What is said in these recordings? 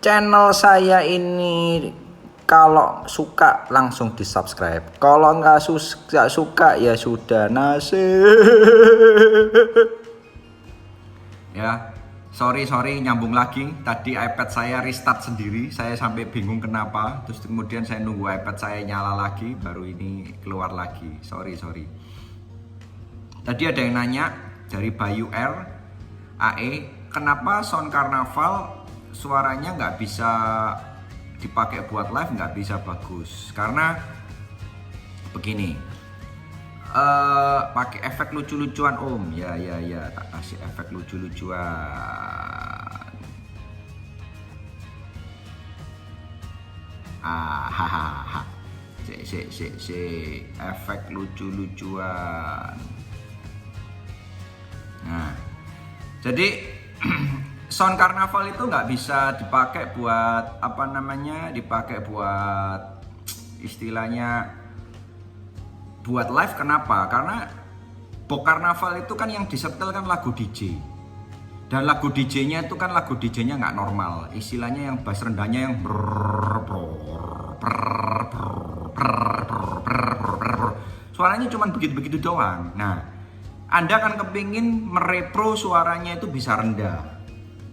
channel saya ini kalau suka langsung di subscribe, kalau nggak suka ya sudah nasib. Ya, sorry nyambung lagi. Tadi iPad saya restart sendiri, saya sampai bingung kenapa. Terus kemudian saya nunggu iPad saya nyala lagi, baru ini keluar lagi. Sorry. Tadi ada yang nanya dari Bayu R AE, kenapa Sound Carnaval suaranya nggak bisa dipakai buat live, nggak bisa bagus? Karena begini, pakai efek lucu-lucuan Om. Ya, tak kasih efek lucu-lucuan. Hahaha. Efek lucu-lucuan. Nah, jadi Sound Carnaval itu nggak bisa dipakai buat dipakai buat istilahnya buat live. Kenapa? Karena box Carnaval itu kan yang disetel kan lagu DJ, dan lagu DJ-nya itu kan lagu DJ-nya nggak normal, istilahnya yang bass rendahnya yang suaranya cuman begitu-begitu doang. Nah, Anda kan kepingin merepro suaranya itu bisa rendah,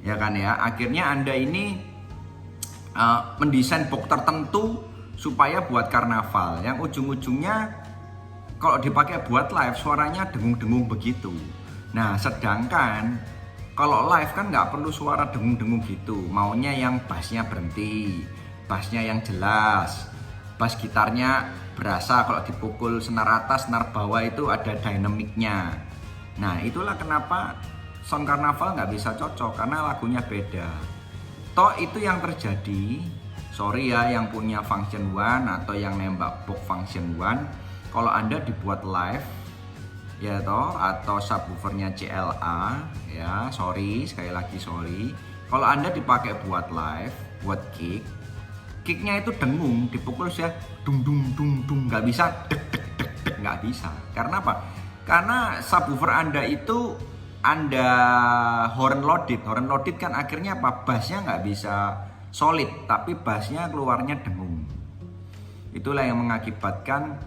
ya kan ya. Akhirnya Anda ini mendesain box tertentu supaya buat karnaval, yang ujung-ujungnya kalau dipakai buat live suaranya dengung-dengung begitu. Nah, sedangkan kalau live kan nggak perlu suara dengung-dengung gitu, maunya yang bassnya berhenti, bassnya yang jelas, bass gitarnya berasa kalau dipukul senar atas, senar bawah itu ada dinamiknya. Nah, itulah kenapa Sound Carnaval nggak bisa cocok, karena lagunya beda. Toh itu yang terjadi, sorry ya yang punya Function One atau yang nembak box Function One, kalau Anda dibuat live ya toh, atau subwoofernya CLA ya, sekali lagi sorry. Kalau Anda dipakai buat live, buat kicknya itu dengung, dipukul saya dung, nggak bisa dek, nggak bisa. Karena apa? Karena subwoofer Anda itu Anda horn loaded kan akhirnya apa? Bassnya nggak bisa solid, tapi bassnya keluarnya dengung. Itulah yang mengakibatkan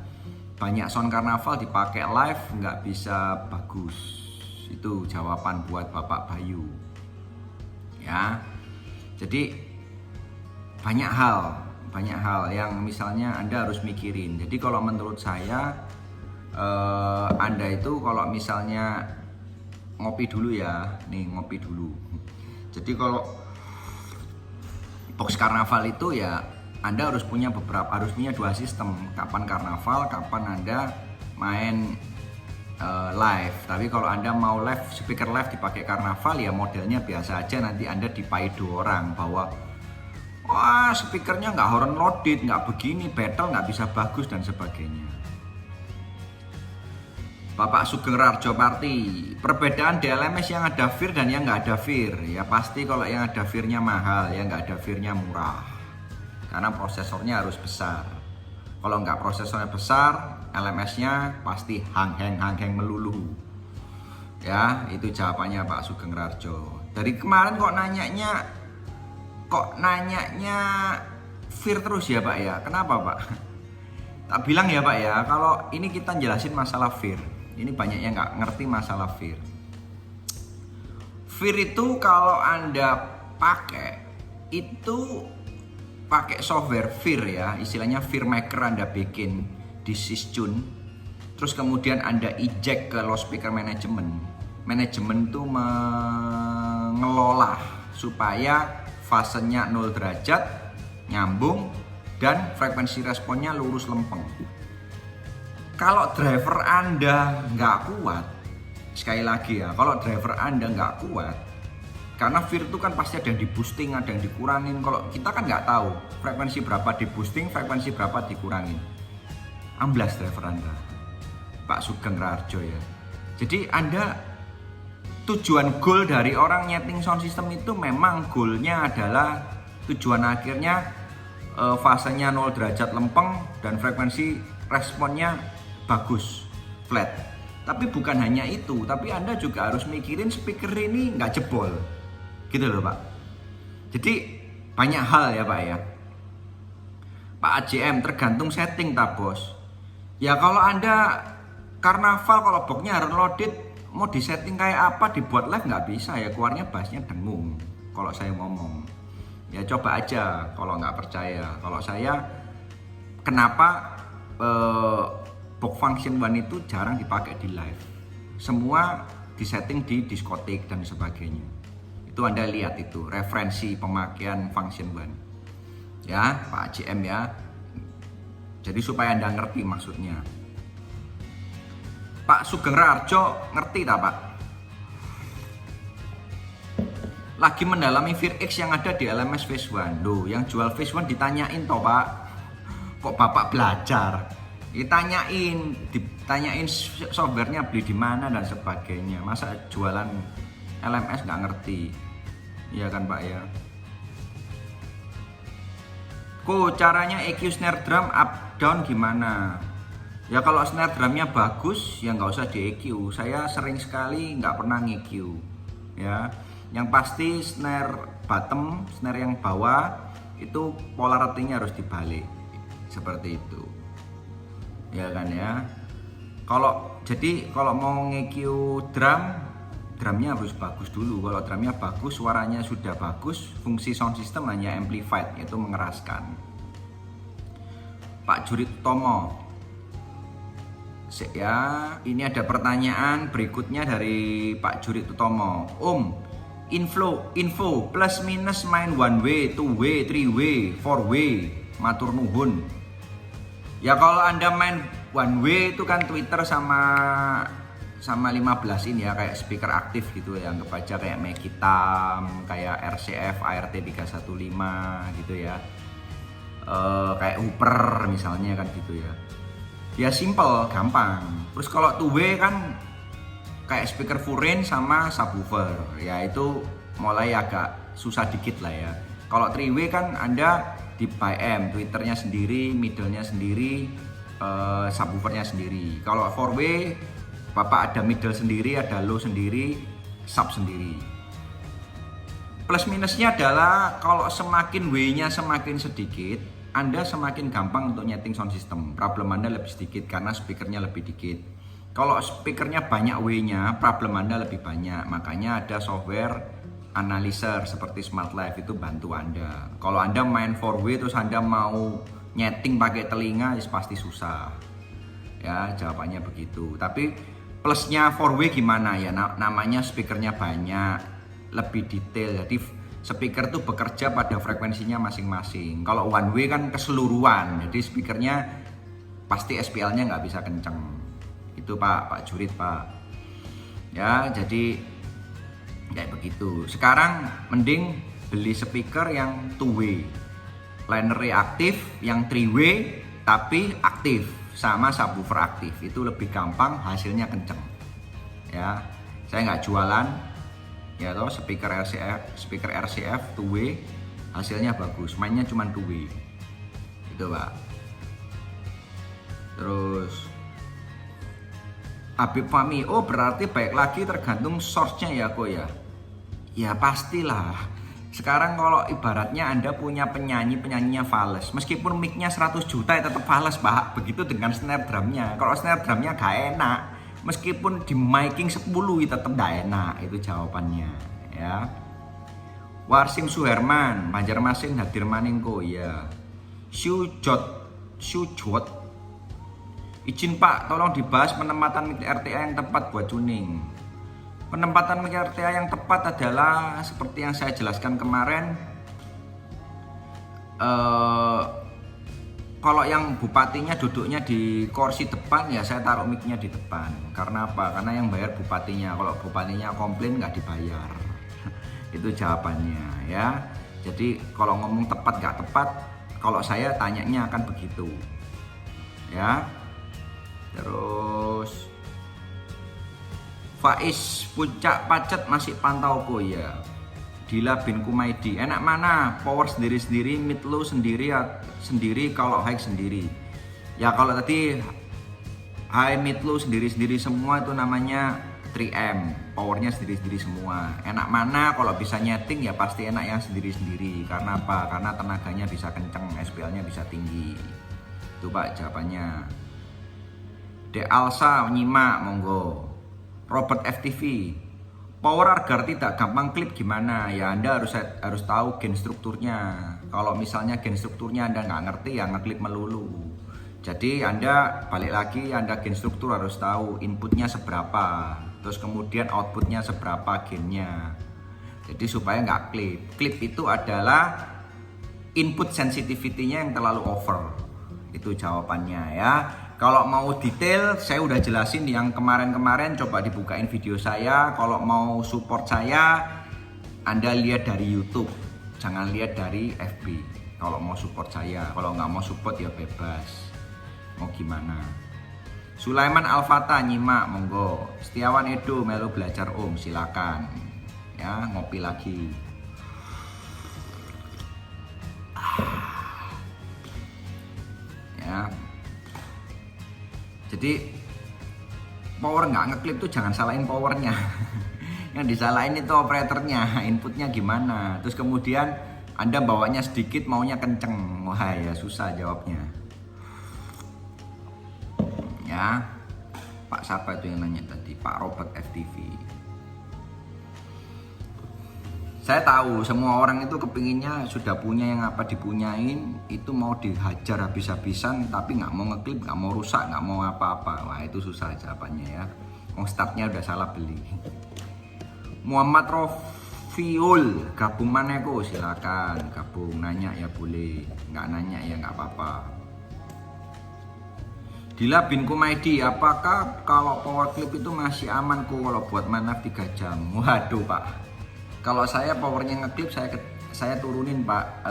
banyak Sound Carnaval dipakai live nggak bisa bagus. Itu jawaban buat Bapak Bayu. Ya, jadi banyak hal yang misalnya Anda harus mikirin. Jadi kalau menurut saya Anda itu kalau misalnya ngopi dulu ya, ngopi dulu. Jadi kalau box karnaval itu ya Anda harus punya dua sistem. Kapan karnaval, kapan Anda main live. Tapi kalau Anda mau live, speaker live dipakai karnaval ya modelnya biasa aja. Nanti Anda dipaido orang bahwa wah speakernya nggak horn loaded, nggak begini, battle nggak bisa bagus dan sebagainya. Bapak Sugeng Rarjo Parti, perbedaan DLMS yang ada fir dan yang nggak ada fir. Ya pasti kalau yang ada firnya mahal, yang nggak ada firnya murah. Karena prosesornya harus besar. Kalau nggak prosesornya besar, LMS-nya pasti hang-hang melulu. Ya, itu jawabannya Pak Sugeng Rarjo. Dari kemarin kok nanyanya fir terus ya Pak ya? Kenapa Pak? Tak bilang ya Pak ya, kalau ini kita jelasin masalah fir. Ini banyak yang nggak ngerti masalah fir. Fir itu kalau Anda pakai software fir ya, istilahnya fir maker Anda bikin di Systrune, terus kemudian Anda eject ke loudspeaker management. Manajemen itu mengelola supaya fasenya 0 derajat, nyambung, dan frekuensi responnya lurus lempeng. Kalau driver Anda nggak kuat, sekali lagi ya, kalau driver Anda nggak kuat, karena fir itu kan pasti ada yang di boosting, ada yang dikurangin. Kalau kita kan nggak tahu frekuensi berapa di boosting, frekuensi berapa dikurangin. Amblas driver Anda, Pak Sugeng Rarjo ya. Jadi Anda, tujuan goal dari orang nyeting sound system itu memang goalnya adalah tujuan akhirnya fasenya 0 derajat lempeng dan frekuensi responnya bagus, flat. Tapi bukan hanya itu, tapi Anda juga harus mikirin speaker ini nggak jebol, gitu loh Pak. Jadi banyak hal ya Pak ya. Pak AJM, tergantung setting tak bos. Ya kalau Anda Karnaval, kalau boxnya harus loaded, mau disetting kayak apa, dibuat live nggak bisa ya, keluarnya bassnya dengung kalau saya ngomong. Ya coba aja kalau nggak percaya. Kalau saya, kenapa box function one itu jarang dipakai di live, semua disetting di diskotik dan sebagainya. Itu Anda lihat itu referensi pemakaian function one ya Pak AJM ya, jadi supaya Anda ngerti maksudnya. Pak Sugeng Rarjo ngerti tak Pak? Lagi mendalami VirX yang ada di LMS Phase One. Loh, yang jual Phase One ditanyain toh Pak. Kok Bapak belajar? Ditanyain softwarenya beli di mana dan sebagainya. Masa jualan LMS nggak ngerti? Iya kan Pak ya? Kok caranya EQ snare drum up down gimana? Ya kalau snare drumnya bagus ya nggak usah di EQ. Saya sering sekali nggak pernah nge-EQ ya. Yang pasti snare bottom, snare yang bawah itu polarity-nya harus dibalik seperti itu ya kan ya. Kalau mau nge-EQ drumnya harus bagus dulu. Kalau drumnya bagus, suaranya sudah bagus, fungsi sound system hanya amplified, yaitu mengeraskan. Pak Jurit Tomo ya, ini ada pertanyaan berikutnya dari Pak Jurit Utomo. Info plus minus main one way, two way, three way, four way, matur nuhun. Ya kalau Anda main one way itu kan Twitter sama 15 ini ya, kayak speaker aktif gitu ya, anggap aja kayak Mekitam, kayak RCF ART 315 gitu ya, kayak Hooper misalnya kan gitu ya. Ya simple, gampang. Terus kalau two way kan kayak speaker full range sama subwoofer, ya itu mulai agak susah dikit lah ya. Kalau three way kan Anda di AM, tweeternya sendiri, middle-nya sendiri, subwoofernya sendiri. Kalau four way, Bapak ada middle sendiri, ada low sendiri, sub sendiri. Plus minusnya adalah kalau semakin W-nya semakin sedikit, Anda semakin gampang untuk nyeting sound system. Problem Anda lebih sedikit karena speakernya lebih dikit. Kalau speakernya banyak W-nya, problem Anda lebih banyak. Makanya ada software analyzer seperti Smart Live itu bantu Anda. Kalau Anda main 4W terus Anda mau nyeting pakai telinga, pasti susah. Ya, jawabannya begitu. Tapi plusnya 4W gimana ya? Namanya speakernya banyak, lebih detail. Jadi speaker tuh bekerja pada frekuensinya masing-masing. Kalau one way kan keseluruhan, jadi speakernya pasti SPL-nya nggak bisa kenceng. Itu Pak Jurit Pak. Ya, jadi kayak begitu. Sekarang mending beli speaker yang two way, linear aktif, yang three way tapi aktif sama subwoofer aktif. Itu lebih gampang, hasilnya kenceng. Ya, saya nggak jualan. Ya toh, speaker RCF two way hasilnya bagus, mainnya cuma two way itu Pak. Terus Habib Fahmi, oh berarti baik lagi tergantung source-nya ya kok ya. Ya pastilah. Sekarang kalau ibaratnya Anda punya penyanyinya fales, meskipun mic-nya 100 juta ya tetap fales Pak. Begitu dengan snare drumnya. Kalau snare drumnya gak enak, meskipun di miking 10 tetap gak enak, itu jawabannya ya. Warsim Suherman, Banjarmasin hadir maningko ya. Syujot, izin Pak, tolong dibahas penempatan mic RTA yang tepat buat tuning. Penempatan mic RTA yang tepat adalah seperti yang saya jelaskan kemarin. Kalau yang bupatinya duduknya di kursi depan ya saya taruh mic-nya di depan. Karena apa? Karena yang bayar bupatinya. Kalau bupatinya komplain nggak dibayar. Itu jawabannya ya. Jadi kalau ngomong tepat nggak tepat, kalau saya tanyanya akan begitu. Ya. Terus Faiz Puncak Pacet masih pantau kok ya. Dila bin Kumaidi, enak mana? Power sendiri-sendiri, mid low sendiri, kalau high sendiri. Ya kalau tadi high mid low sendiri-sendiri semua itu namanya 3M, powernya sendiri-sendiri semua. Enak mana kalau bisa nyeting ya pasti enak yang sendiri-sendiri. Karena apa? Karena tenaganya bisa kenceng, SPL-nya bisa tinggi. Itu Pak jawabannya. De Alsa nyimak monggo. Robert FTV, power agar tidak gampang klip gimana? Ya Anda harus tahu gen strukturnya. Kalau misalnya gen strukturnya Anda nggak ngerti ya ngeklip melulu. Jadi Anda balik lagi, Anda gen struktur harus tahu inputnya seberapa, terus kemudian outputnya seberapa gennya. Jadi supaya nggak klip. Klip itu adalah input sensitivity-nya yang terlalu over. Itu jawabannya ya. Kalau mau detail, saya udah jelasin yang kemarin-kemarin, coba dibukain video saya. Kalau mau support saya, Anda lihat dari YouTube, jangan lihat dari FB. Kalau mau support saya, kalau nggak mau support ya bebas. Mau gimana? Sulaiman Alfata nyimak monggo. Setiawan Edo melu belajar Om, silakan. Ya, ngopi lagi. Ya. Jadi power nggak ngeklip tuh jangan salahin powernya. Yang disalahin itu operatornya, inputnya gimana. Terus kemudian Anda bawanya sedikit maunya kenceng. Wah ya susah jawabnya. Ya, Pak siapa itu yang nanya tadi? Pak Robert FTV. Saya tahu semua orang itu kepinginnya sudah punya yang apa dipunyain, itu mau dihajar habis-habisan tapi nggak mau ngeklip, nggak mau rusak, nggak mau apa-apa. Wah itu susah jawabannya ya. Startnya udah salah beli. Muhammad Rofiul, gabung mana kok? Silakan gabung, nanya ya boleh, nggak nanya ya nggak apa-apa. Dila bin Kumaidi, apakah kalau power clip itu masih aman kok kalau buat manaf 3 jam? Waduh Pak, kalau saya powernya ngeklip saya turunin Pak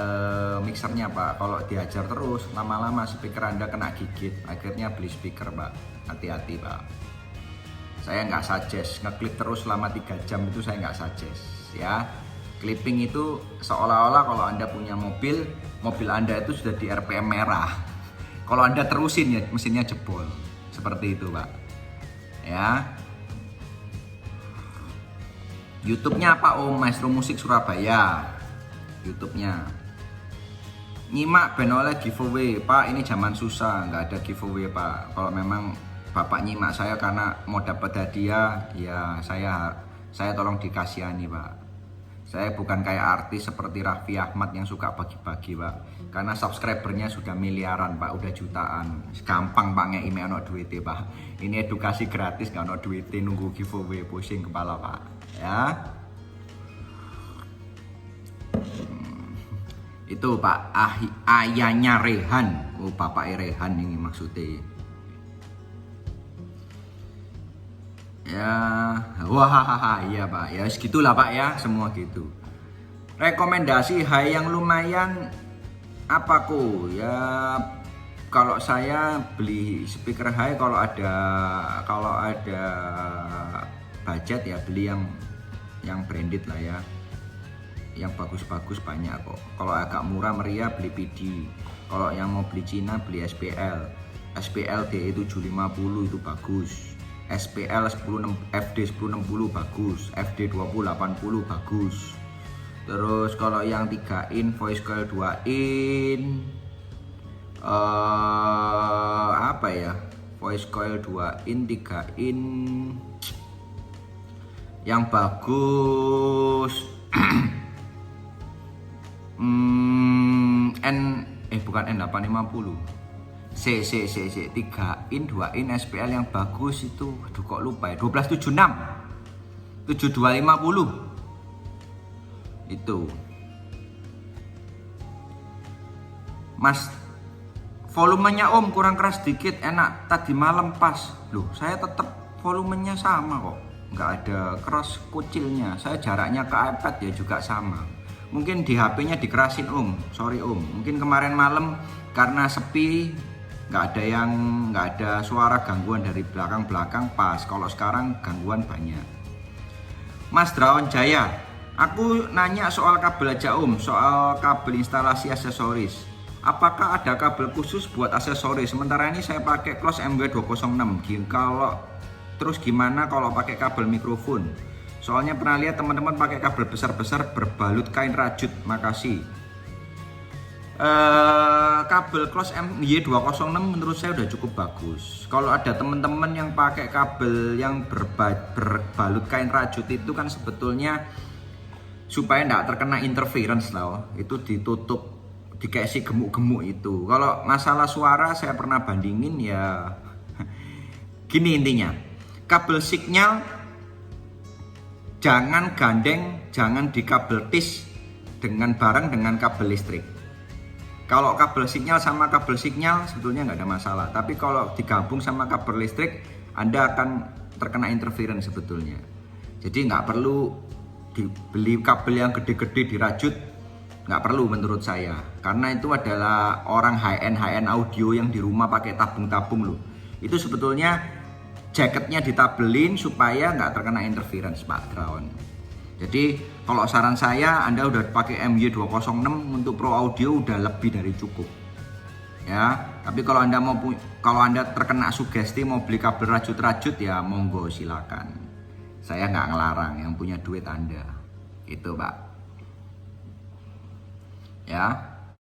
mixernya Pak. Kalau diajar terus lama-lama speaker Anda kena gigit, akhirnya beli speaker Pak. Hati-hati Pak. Saya nggak suggest ngeklip terus selama 3 jam, itu saya nggak suggest ya. Clipping itu seolah-olah kalau Anda punya mobil Anda itu sudah di RPM merah. Kalau Anda terusin ya mesinnya jebol. Seperti itu Pak. Ya. YouTube-nya apa Om? Maestro Musik Surabaya. YouTube-nya. Nyimak ben oleh giveaway. Pak ini zaman susah, nggak ada giveaway Pak. Kalau memang Bapak nyimak saya karena mau dapat hadiah, ya saya tolong dikasihani Pak. Saya bukan kayak artis seperti Raffi Ahmad yang suka bagi-bagi Pak. Karena subscribernya sudah miliaran Pak, udah jutaan. Gampang Pak ngei ono duitnya Pak. Ini edukasi gratis, gak ono duitnya, nunggu giveaway, pusing kepala Pak. Ya. Itu Pak, ayahnya Rehan. Oh Bapak Rehan ini maksudnya. Ya, wah, iya Pak. Ya segitulah Pak ya, semua gitu. Rekomendasi high yang lumayan apa kok? Ya kalau saya beli speaker high kalau ada budget ya beli yang branded lah ya. Yang bagus-bagus banyak kok. Kalau agak murah meriah beli PD. Kalau yang mau beli Cina beli SPL. SPL DE750 itu bagus. SPL FD 1060 bagus, FD 2080 bagus. Terus kalau yang 3 in voice coil 2 in apa ya? Voice coil 2 in 3 in yang bagus bukan N850. C 3 in 2 in SPL yang bagus itu, aduh kok lupa ya, 1276 7250 itu Mas. Volumenya Om kurang keras dikit, enak, tadi malam pas loh. Saya tetap volumenya sama kok, nggak ada keras kucilnya. Saya jaraknya ke iPad ya juga sama. Mungkin di HP-nya dikerasin Om, sorry Om. Mungkin kemarin malam karena sepi, nggak ada suara gangguan dari belakang pas. Kalau sekarang gangguan banyak. Mas Draon Jaya, aku nanya soal kabel aja Om, soal kabel instalasi aksesoris. Apakah ada kabel khusus buat aksesoris? Sementara ini saya pakai close MW206. Terus gimana kalau pakai kabel mikrofon? Soalnya pernah lihat teman-teman pakai kabel besar-besar berbalut kain rajut. Makasih. Kabel Close MY206 menurut saya udah cukup bagus. Kalau ada teman-teman yang pakai kabel yang berbalut kain rajut itu kan sebetulnya supaya tidak terkena interference lah. Itu ditutup, dikasih gemuk-gemuk itu. Kalau masalah suara saya pernah bandingin ya gini intinya. Kabel signal jangan gandeng, jangan dikabel-tis dengan bareng dengan kabel listrik. Kalau kabel sinyal sama kabel sinyal sebetulnya nggak ada masalah. Tapi kalau digabung sama kabel listrik, Anda akan terkena interference sebetulnya. Jadi nggak perlu dibeli kabel yang gede-gede dirajut, nggak perlu menurut saya. Karena itu adalah orang high-end audio yang di rumah pakai tabung-tabung loh. Itu sebetulnya jaketnya ditabelin supaya nggak terkena interference background. Jadi kalau saran saya, Anda udah pakai MY206 untuk Pro Audio udah lebih dari cukup. Ya, tapi kalau Anda terkena sugesti mau beli kabel rajut-rajut ya monggo silakan. Saya nggak ngelarang, yang punya duit Anda. Itu, Pak. Ya.